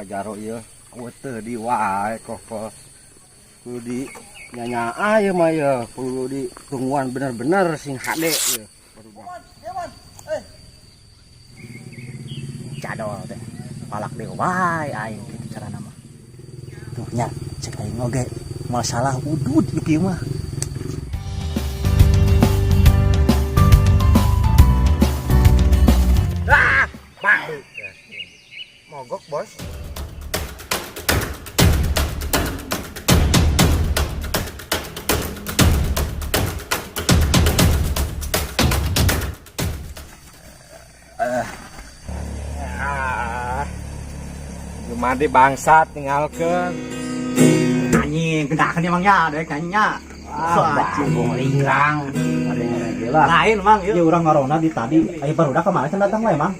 Pajaro ieu teu di wae kok kudu di nyanyaa ieu mah ya kudu di tungguan bener-bener sing HD ieu. Cadol teh palak deh wae aing kitu carana mah tuh nya cek aing oge masalah udud ieu mah Baik. Mogok, Bos. Gimana bangsat tinggalkan anjing gendakan emangnya dek nya bang hilang ada yang gila lain mang ieu urang ngarona di tadi aya barudak kemarin can datang we mang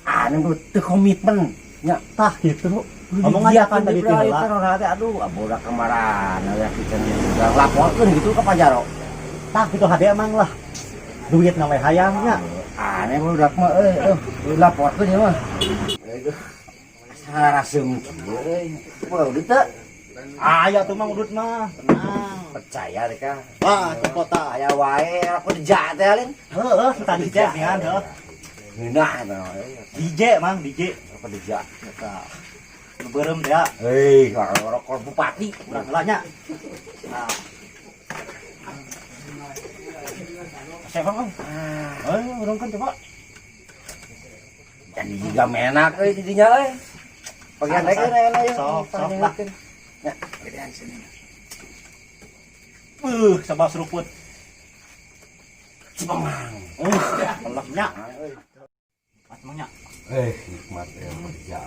anu teu komitmen nya tah kitu ngomong aja kan tadi teh aduh bodak kemaran aya kitu laporkeun gitu ke Pajaro tah kitu hade emang lah duit na we hayang nya aneh bodak mah laporkeun ya mah sarasem euy udah teu aya tuh mang udut mah tenang percaya deh kah wah cepot tah aya wae kerja teh alin heueuh tadi teh nian heuh ngeunah tah DJ mang DJ kerja eta beureum teh ya rokok bupati urang heula nya nah siapa mang urang kan coba jadi juga menak didinya bagian lagi enak sok lah ya gedean sini sabah seruput cipemang pelaknya pas mangnya nikmat ya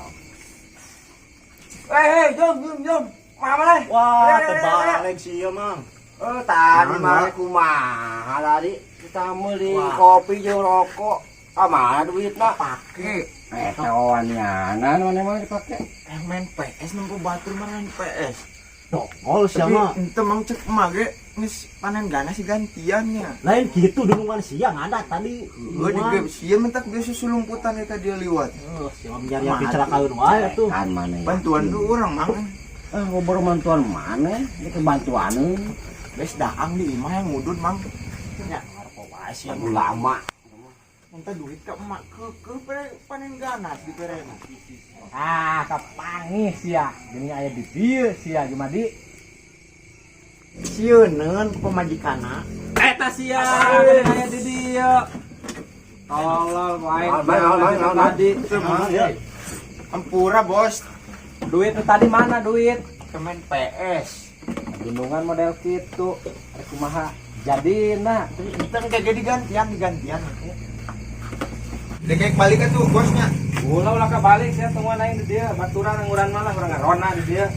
kerja jom mana wah terbalik sih ya mang tadi mah kumaha tadi kita meuli kopi jeung rokok mana duitna pake kawannya mana emang dipake main PS nunggu batur main PS tokol siapa ente mang cek mage geus panen ganas si gantiannya lain gitu dulu kan siang ada tadi gue di game sia mentak biasa sulumputan eta dia liwat siapa mencari yang kecelakaan wae tuh kan mana ya bantuan dulu orang mang ngobrol bantuan mana itu bantuan wes daang di imah yang ngudut mang nya ngarep wae sih lama minta duit ke emak ke panen ganas di perena kepangis ya gini aya di dieu sia gimana sieuneun pemajikana eta sia aya di dieu tolol wae tadi ampura bos duit itu tadi mana duit kemen PS gunungan model gitu kumaha jadina kita enggak jadi gantian Dek balik ke tuh bosnya. Ulah balik saya tungguan aing di dia, baturan nguran malah urang ngarona di dia.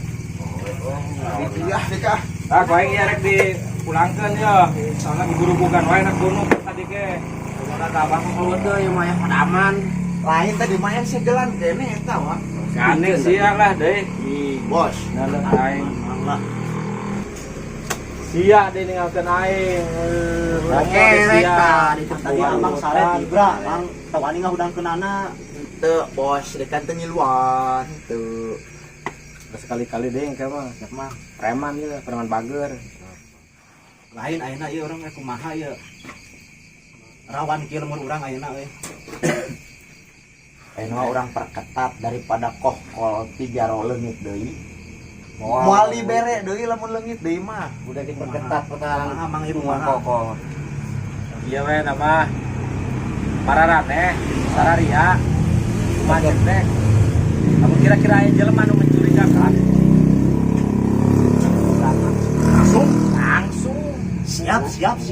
Iya, Dek. Ku aing rek dipulangkeun ya. Soalnya diguru-gurukan wae na gunung tadi ge. Kumaha abang keluar teh ieu mah aman. Lain tadi main segelan kene eta wah. Kane sia lah deui. Bos, Naleun aing Allah. Sia deui ninggalkeun aing. oke rek tadi abang sare tibra bang tawani ngahudangkeunana teu bos dekan teu ngiluan teu sekali-kali deh engke mah siap mah preman ieu preman bager lain ayeuna ieu urang kumaha ieu rawan kieu lamun urang ayeuna we ayeuna urang perketat daripada kohkol Pajaro leungit deui moal libere deui lamun leungit deui mah udah diperketat pertahanan mang ieu kokol iya we nama pararate sararia macet teh kamu kira-kira aya jelema anu mencurigakan langsung siap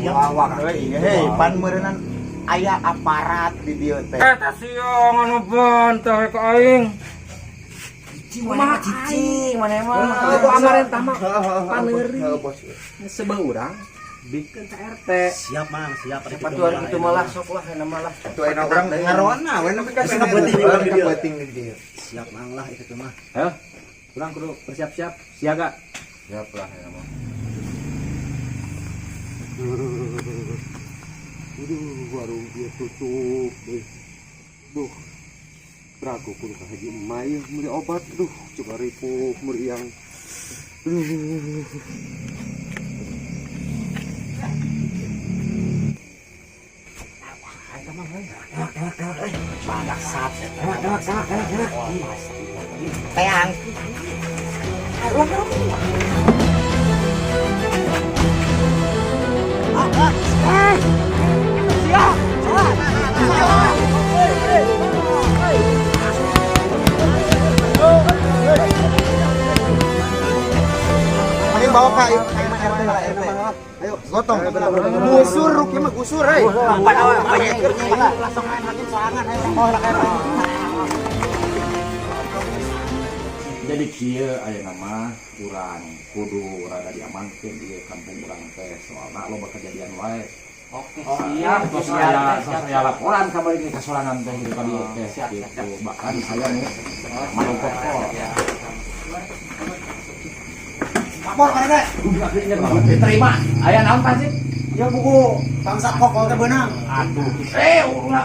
wawak hei pan meureunana aya aparat di dieu teh eta siang anu bantah ka aing kumaha cicing mana emang aku amarentah mah paneuri bos sebelah urang bikin RT siap mang siap patuan itu malah sok lah enak malah tuh enak urang ngarona we nepi ka Bisa ngebeuting di dieu siap mang lah itu mah heh urang kudu bersiap-siap siaga siap lah enak mah warung dia tutup. Brago kudu ka haji emai meuli obat duh coba ripuh meuli yang Teang. Mending bawa ke RT lah, RT. Ayo, gotong. Gusur, Ruki mah gusur, hei. Langsung main hakim sorangan, jadi kieu aya nama urang kudu rada diamankeun ieu kampung urang teh soalna loba kejadian wae. Oke, Siap, saya laporan ka beuki kasorangan teh hidup ka dieu teh gitu. Bahkan saya nih malopok kok. Lapor ka Dek. Diterima. Aya naon Pak Sip? Ya buku bangsa kokol teh beunang. Aduh. Ulah.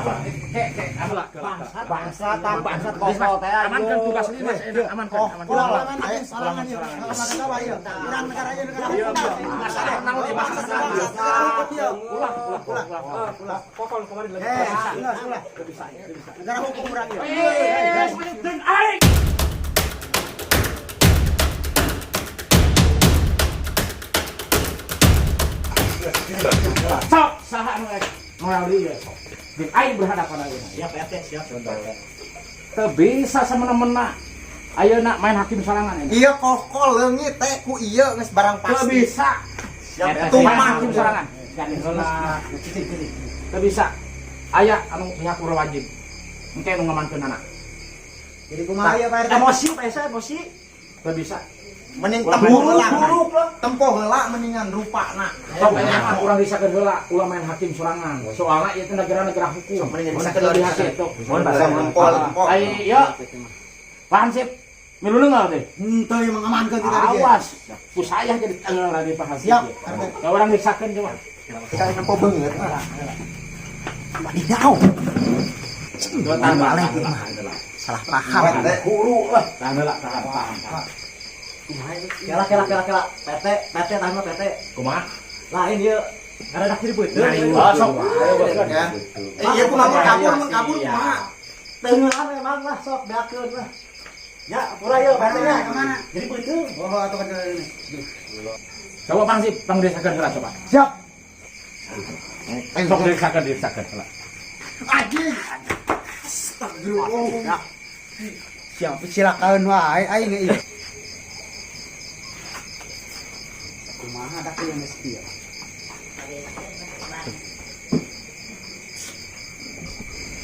Bangsa kokol teh Amankan tugas ini Mas. Amankan. Pulang ayo sorangan ieu. Ka bawah ieu. Urang negara ieu negara hukum. Masalah naon ieu masalah. Ulah. Kokol kemarin lagi. Ulah. Negara hukum urang ieu. Sok saha nu moral ieu sok. Jeung aing berhadapan ayeuna. Siap RT, siap. Teu bisa semena-mena ayeuna main hakim sorangan ini. Ieu kokol leungit teh ku ieu geus barang Teu pasti. bisa. Siap, Main hakim sorangan. Jadi heula. Teu bisa. Aya anu pihak urang wajib. Engke nu ngamankeun anak. Jadi kumaha ieu Pak RT? Emosi, Pak, emosi. Teu bisa. Mending Ulah tempoh buruk, heula. Tempoh heula mendingan rupana. Sok aya mah urang disakeun heula, ulah main hakim sorangan. Soalna ieu teh negara hukum. Sok mending Mun disakeun di hati itu. Mun bahasa mempol. Ayo. Paham sip? Milu neungal teh. Henteu yang mengamankan kita dia. Awas. Ku saya jadi tengah lagi paham Siap. Ya orang disakeun coba. Kita nempo beungeut. Wadidaw. Dua tahun balik balik. Salah paham. Guru lah. Tahan lah, paham. Kela. PT tahan PT. Kumaha? Lain ieu. Kada dak dibeuteun. Sok. Ya. Iya kumaha kabur kumaha? Tengah memang lah sok beakeun lah. Ya, pura yeuh PT nya kemana? Jadi beuteung. Oh, atuh kan ini. Coba Bang Sip, Bang disakeun heula coba. Siap. Sok disakeun heula. Anjing. Astagfirullah. Siap silakan wae aing ge ieu. Kumaha dak yang geus kieu?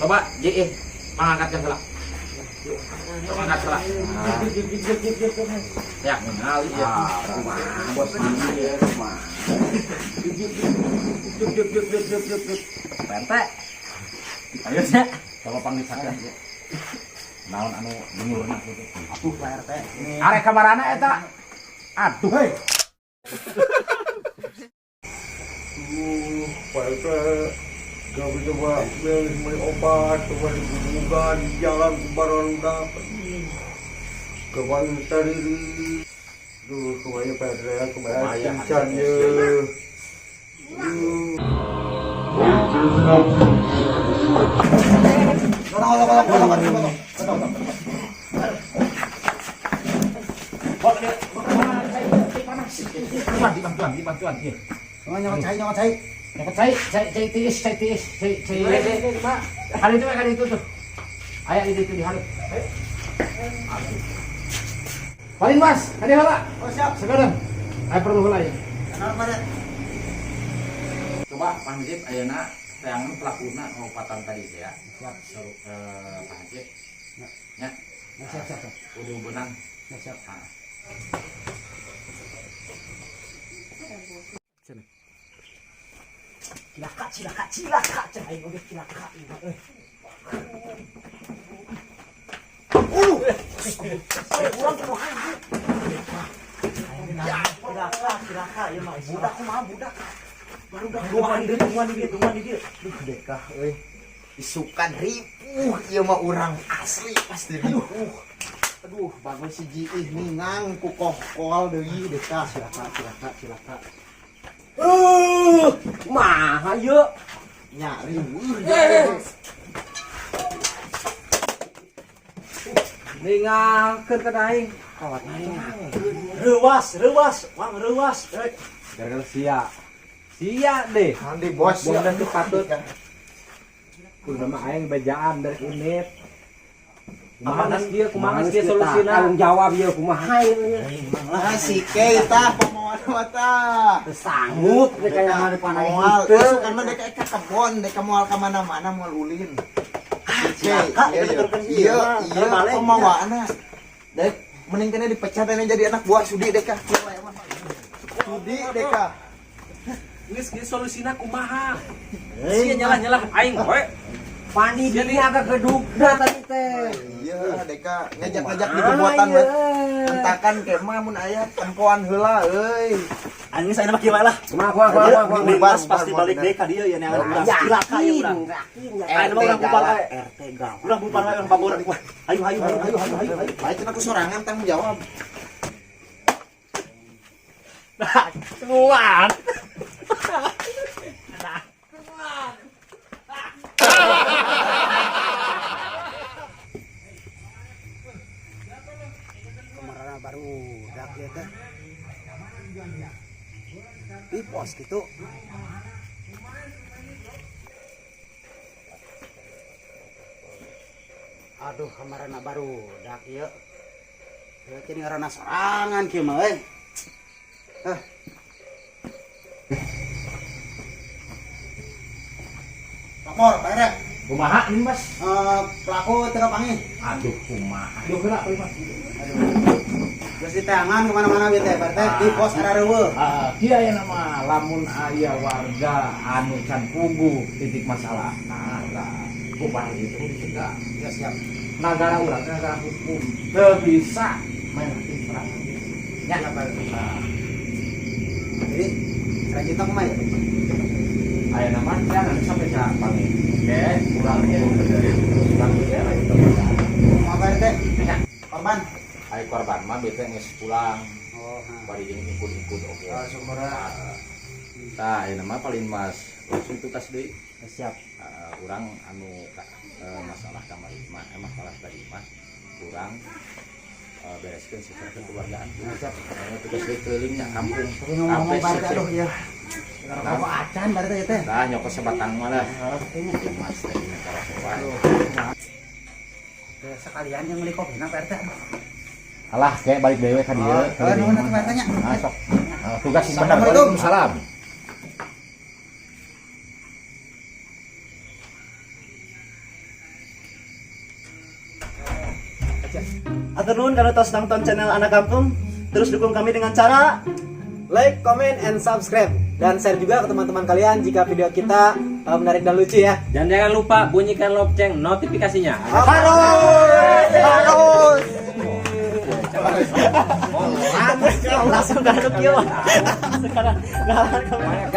Coba JE pangangkatkeun heula. Pangangkat heula. Ya, mengenal ya. Bos dia kumaha. PT. Ayo nya. Coba Pang disakeun. Naon anu nyurna kitu. Atuh Pak RT. Arek kamarana eta. Aduh. Hei. Pak RT gak bisa beli obat, coba dibubukan di jalan barang dapat. Kebanyakan tadi duh kebanyakan Pak RT, kebanyakan cincan ya. Dibantuan. Nyawa cai. Cai tiis. Kali itu tuh. Aya di itu di halut. Paling Mas, kali heula. Oh siap. Sekarang. Aya perlu heula ya. Kenal Pak RT. Coba Pak Hansip ayeuna teangan pelakuna ngopatan tadi teh ya. Siap. Pak Hansip. Ya. Siap. Kudu benang. Siap. Cilaka cek aing oge cilaka. Urang kumaha? Ya, cilaka ieu mah budak kumaha budak. Baru dak tungguan di dieu. Duh dekah euy. isukan ripuh ieu mah urang asli pasti ripuh. Aduh, bagus si Jiih ningang ku kohkol deui deka silakan. Mah ayo. Nyari Ningalkeun ka daing. kawat aing. Reuwas, wang reuwas. Gara-gara sia deh. Handi bos Bos dan patut. Kudu mah aing bejaan dari unit. Kumaha geus solusina? Tanggung jawab ieu kumaha? Nah, si Keita pemoal mata. Sanggup deh kayak mana panai Moal gitu. isu kan mah deka ke kebon, deka moal ka mana-mana moal ulin. Iya, pemawaana. Dek mending kena dipecat dan jadi anak buah Sudi deka. Sudi deka. Geus solusina kumaha? Sia nyalah aing we. Pani jadi agak gedugna tadi teh. Iya, deka ngajak-ngajak di kebuatan we. Entakan kemah mun aya tempoan heula euy. Anjing saya mah kieu lah. Kumaha. Bebas Pasti balik deui ka dieu ya neangan urang. Cilaka ieu urang. Aya mah urang bupal we. RT gal. Urang bupal we urang pabor. Ayo. Baik cenah ku sorangan tanggung jawab. Keluar. Kemarin baru udah ya teh. Di pos gitu. Aduh, kemarin baru udah ya. Kini karena serangan kieu mah euy. Lapor, Pak RT. Kumaha ini Mas? Pelaku teu panggil. Aduh kumaha. Aduh heula euy Mas. Geus di tangan kemana-mana bieu teh, Pak RT. Di pos arareueuh. Dia yang nama lamun aya warga anu can pugu titik masalah. Nah, kumaha itu dicegah. Ya siap. Negara urang negara hukum teu bisa main infrastruktur. Nya apa Jadi, selanjutnya kumaha ya? aya nama jangan sampai ca panggil. Oke, urangnya dari urang dia itu bisa. Kumaha Pak RT? Nya Korban. aya korban mah biasa geus pulang. Oh, Bari jeung ikut oke. syukurna. Tah, ieu mah paling Mas langsung tutas deui. Siap. Urang anu masalah kamari mah masalah tadi mah urang bereskeun secara kekeluargaan. Siap. Tugas deui keulingnya kampung. Ngomong Pak RT aduh ya. Kalau acan Pak RT teh. Tah nyokos sebatang mah lah. Mas teh cara sewa. Sekalian yang beli kopi Pak RT. Alah kayak balik dewe ka dieu. Nuhun atuh Pak RT-nya. Sok. Tugas sing bener. Assalamualaikum. Waalaikumsalam. Atur nuhun karena tos nonton channel Anak Kampung. Terus dukung kami dengan cara like, comment, and subscribe. Dan share juga ke teman-teman kalian jika video kita menarik dan lucu ya. Dan jangan lupa bunyikan lonceng notifikasinya. Harus. Langsung garuk yuk. Sekarang galang kemana?